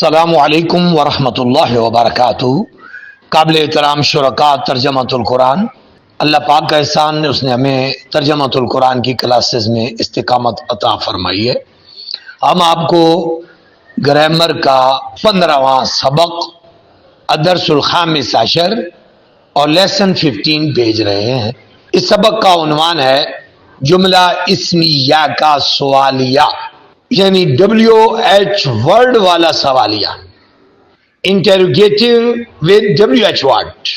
السلام علیکم ورحمۃ اللہ وبرکاتہ۔ قابل احترام شرکاء ترجمۃ القرآن، اللہ پاک کا احسان، اس نے ہمیں ترجمۃ القرآن کی کلاسز میں استقامت عطا فرمائی ہے۔ ہم آپ کو گرامر کا 15واں سبق الدرس الخامس عشر اور لیسن 15 بھیج رہے ہیں۔ اس سبق کا عنوان ہے جملہ اسمیہ کا سوالیہ، یعنی WH ورڈ والا سوالیہ، انٹروگیٹو ود WH ورڈ۔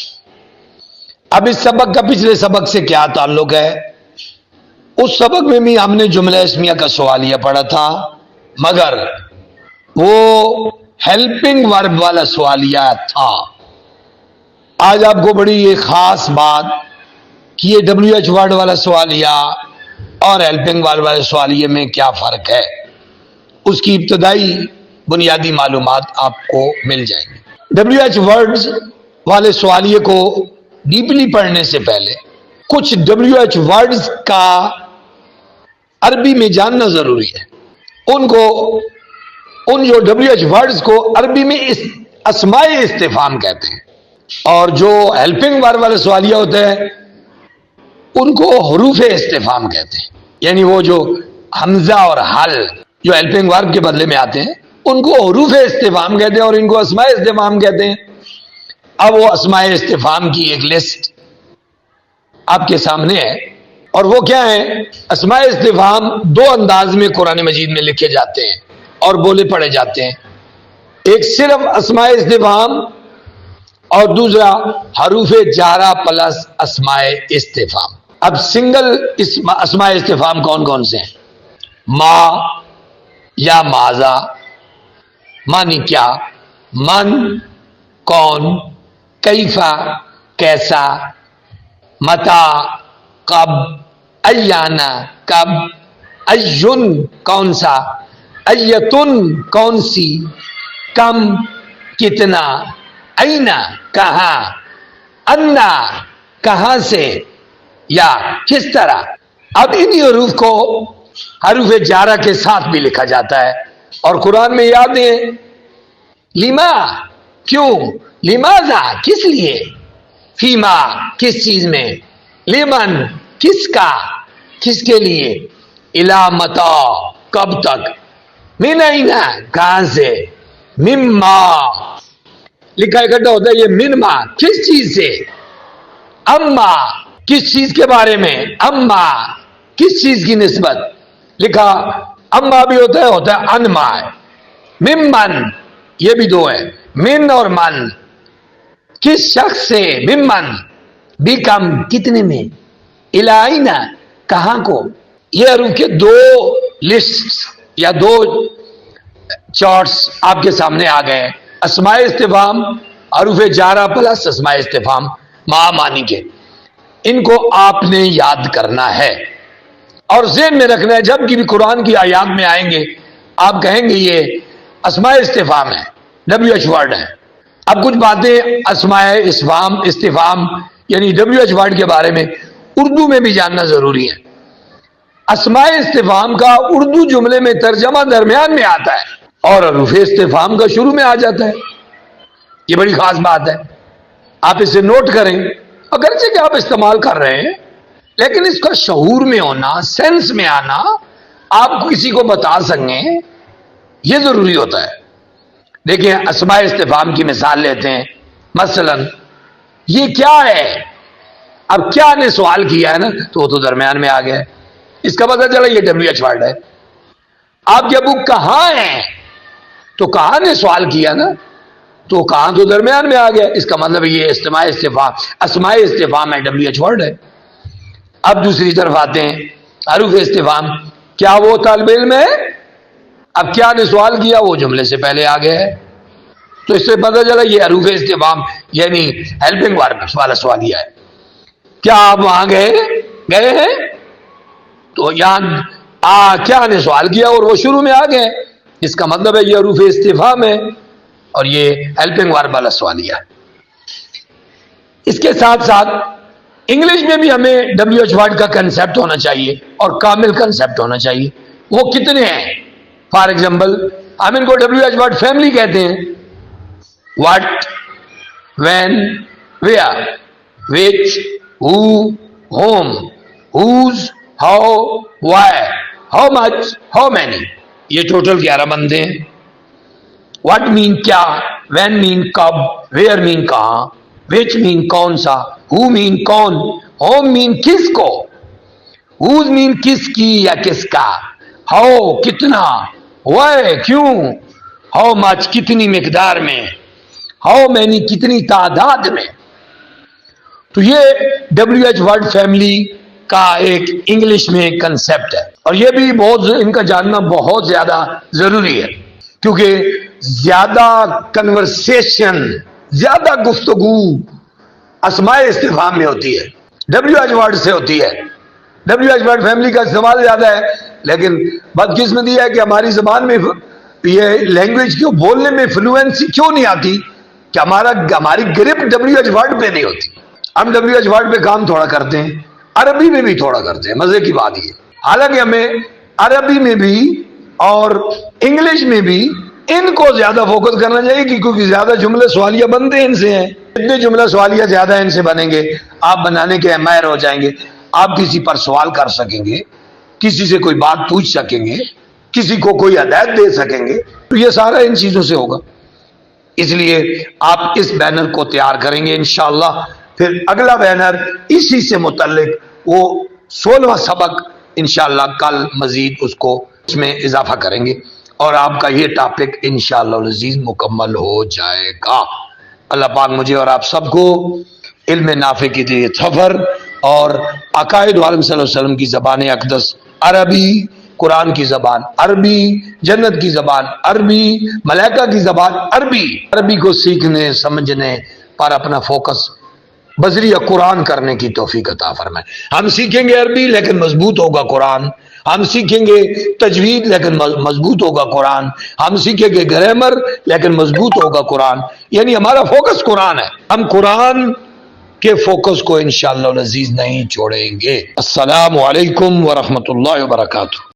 اب اس سبق کا پچھلے سبق سے کیا تعلق ہے؟ اس سبق میں بھی ہم نے جملہ اسمیہ کا سوالیہ پڑھا تھا، مگر وہ ہیلپنگ ورب والا سوالیہ تھا۔ آج آپ کو بڑی یہ خاص بات کہ یہ WH ورڈ والا سوالیہ اور ہیلپنگ ورب والے سوالیے میں کیا فرق ہے، اس کی ابتدائی بنیادی معلومات آپ کو مل جائیں گی۔ WH ورڈز والے سوالیے کو ڈیپلی پڑھنے سے پہلے کچھ WH ورڈز کا عربی میں جاننا ضروری ہے۔ ان جو WH ورڈز کو عربی میں اسماء استفہام کہتے ہیں، اور جو ہیلپنگ ورب والے سوالیہ ہوتے ہیں ان کو حروف استفہام کہتے ہیں، یعنی وہ جو حمزہ اور حل جو ہیلپنگ ورب کے بدلے میں آتے ہیں ان کو حروف استفہام کہتے ہیں اور ان کو اسماء استفہام کہتے ہیں۔ اب وہ اسماء استفہام کی ایک لسٹ آپ کے سامنے ہے، اور وہ کیا ہے؟ اسماء استفہام دو انداز میں قرآن مجید میں لکھے جاتے ہیں اور بولے پڑھے جاتے ہیں، ایک صرف اسماء استفہام اور دوسرا حروف جارہ پلس اسماء استفہام۔ اب سنگل اسماء استفہام کون کون سے ہیں؟ ما یا ماذا، معنی کیا، من کون، کیفا کیسا، متا کب، ایانا کب، این کون سا، ایتن کون سی، کم کتنا، اینا کہاں، انا کہاں سے یا کس طرح۔ اب انہی حروف کو حروف جارہ کے ساتھ بھی لکھا جاتا ہے، اور قرآن میں یاد ہے لما کیوں، لماذا کس لیے، فیما کس چیز میں، لمن کس کا، کس کے لیے، الی متا کب تک، من اینا کہاں سے، مما لکھا اکٹھا ہوتا ہے یہ منما کس چیز سے، اما کس چیز کے بارے میں، اما کس چیز کی نسبت، لکھا اما بھی ہوتا ہے انما ہے، ممن یہ بھی دو ہے، من اور من کس شخص سے، ممن بھی کم کتنے میں، الائنا کہاں کو۔ یہ حروف کے دو لسٹ یا دو چارٹس آپ کے سامنے آ گئے، اسماء استفہام حروف جارہ پلس اسماء استفہام معنی کے۔ ان کو آپ نے یاد کرنا ہے اور ذہن میں رکھنا ہے، جب بھی قرآن کی آیات میں آئیں گے آپ کہیں گے یہ اسماء استفہام ہے، WH ورڈ ہے۔ اب کچھ باتیں اسماء استفہام یعنی WH ورڈ کے بارے میں اردو میں بھی جاننا ضروری ہے۔ اسماء استفہام کا اردو جملے میں ترجمہ درمیان میں آتا ہے اور حروف استفہام کا شروع میں آ جاتا ہے، یہ بڑی خاص بات ہے، آپ اسے نوٹ کریں۔ اگرچہ کہ آپ استعمال کر رہے ہیں لیکن اس کا شعور میں ہونا، سینس میں آنا، آپ کسی کو بتا سکیں یہ ضروری ہوتا ہے۔ دیکھیں اسماء استفہام کی مثال لیتے ہیں، مثلا یہ کیا ہے، اب کیا نے سوال کیا ہے نا تو وہ تو درمیان میں آ گیا ہے، اس کا پتہ چلا یہ WH ورڈ ہے۔ آپ کے ابو کہاں ہیں تو کہاں نے سوال کیا نا تو کہاں تو درمیان میں آ گیا، اس کا مطلب یہ اسماء استفہام ہے، WH ورڈ ہے۔ اب دوسری طرف آتے ہیں حروف استفہام، کیا وہ طالب علم ہے، اب کیا نے سوال کیا وہ جملے سے پہلے آ گیا ہے، تو اس سے پتہ چلا یہ حروف استفہام یعنی ہیلپنگ ورب والا سوالیہ ہے۔ کیا آپ وہاں گئے ہیں تو یہاں کیا نے سوال کیا اور وہ شروع میں آ گئے، اس کا مطلب ہے یہ حروف استفہام ہے اور یہ ہیلپنگ ورب والا سوالیہ ہے۔ اس کے ساتھ ساتھ انگلش میں بھی ہمیں WH ورڈ کا کنسپٹ ہونا چاہیے اور کامل کنسپٹ ہونا چاہیے۔ وہ کتنے ہیں؟ فار ایگزامپل ہم ان کو WH ورڈ فیملی کہتے ہیں. What, when, where, which, who, whom, whose, how, why, how much, how many. یہ ٹوٹل 11 بندے ہیں. What mean کیا, when mean کب, where mean کہاں, which mean کون سا, who mean کون, whom mean کس کو, whose mean کس کی یا کس کا, how کتنا, why کیوں, how much کتنی مقدار میں, how many کتنی تعداد میں. تو یہ WH ورڈ فیملی کا ایک انگلش میں کنسپٹ ہے, اور یہ بھی بہت ان کا جاننا بہت زیادہ ضروری ہے, کیونکہ زیادہ کنورسیشن, زیادہ گفتگو اسماء استفہام میں ہوتی ہے, WH ورڈ سے ہوتی ہے. WH ورڈ فیملی کا استعمال زیادہ ہے, لیکن بدقسمتی ہے کہ ہماری زبان میں یہ لینگویج کو بولنے میں فلوئنسی کیوں نہیں آتی, کہ ہماری گرپ WH ورڈ پہ نہیں ہوتی. ہم WH ورڈ پہ کام تھوڑا کرتے ہیں, عربی میں بھی تھوڑا کرتے ہیں. مزے کی بات یہ, حالانکہ ہمیں عربی میں بھی اور انگلش میں بھی ان کو زیادہ فوکس کرنا چاہیے, کیونکہ زیادہ جملے سوالیہ بنتے ان سے ہیں. اتنے جملہ سوالیہ زیادہ ان سے بنیں گے, آپ بنانے کے ماہر ہو جائیں گے, آپ کسی پر سوال کر سکیں گے, کسی سے کوئی بات پوچھ سکیں گے, کسی کو کوئی ہدایت دے سکیں گے. تو یہ سارا ان چیزوں سے ہوگا. اس لیے آپ اس بینر کو تیار کریں گے انشاءاللہ. پھر اگلا بینر اسی سے متعلق, وہ 16واں سبق انشاءاللہ کل مزید اس میں اضافہ کریں گے, اور آپ کا یہ ٹاپک انشاءاللہ العزیز مکمل ہو جائے گا. اللہ پاک مجھے اور آپ سب کو علم نافع کی یہ سفر اور عقائد عالم صلی اللہ علیہ وسلم کی زبان اقدس عربی, قرآن کی زبان عربی, جنت کی زبان عربی, ملائکہ کی زبان عربی کو سیکھنے سمجھنے پر اپنا فوکس بذریعہ قرآن کرنے کی توفیق عطا فرمائے. ہم سیکھیں گے عربی لیکن مضبوط ہوگا قرآن, ہم سیکھیں گے تجوید لیکن مضبوط ہوگا قرآن, ہم سیکھیں گے گرامر لیکن مضبوط ہوگا قرآن. یعنی ہمارا فوکس قرآن ہے, ہم قرآن کے فوکس کو انشاءاللہ العزیز نہیں چھوڑیں گے. السلام علیکم ورحمۃ اللہ وبرکاتہ.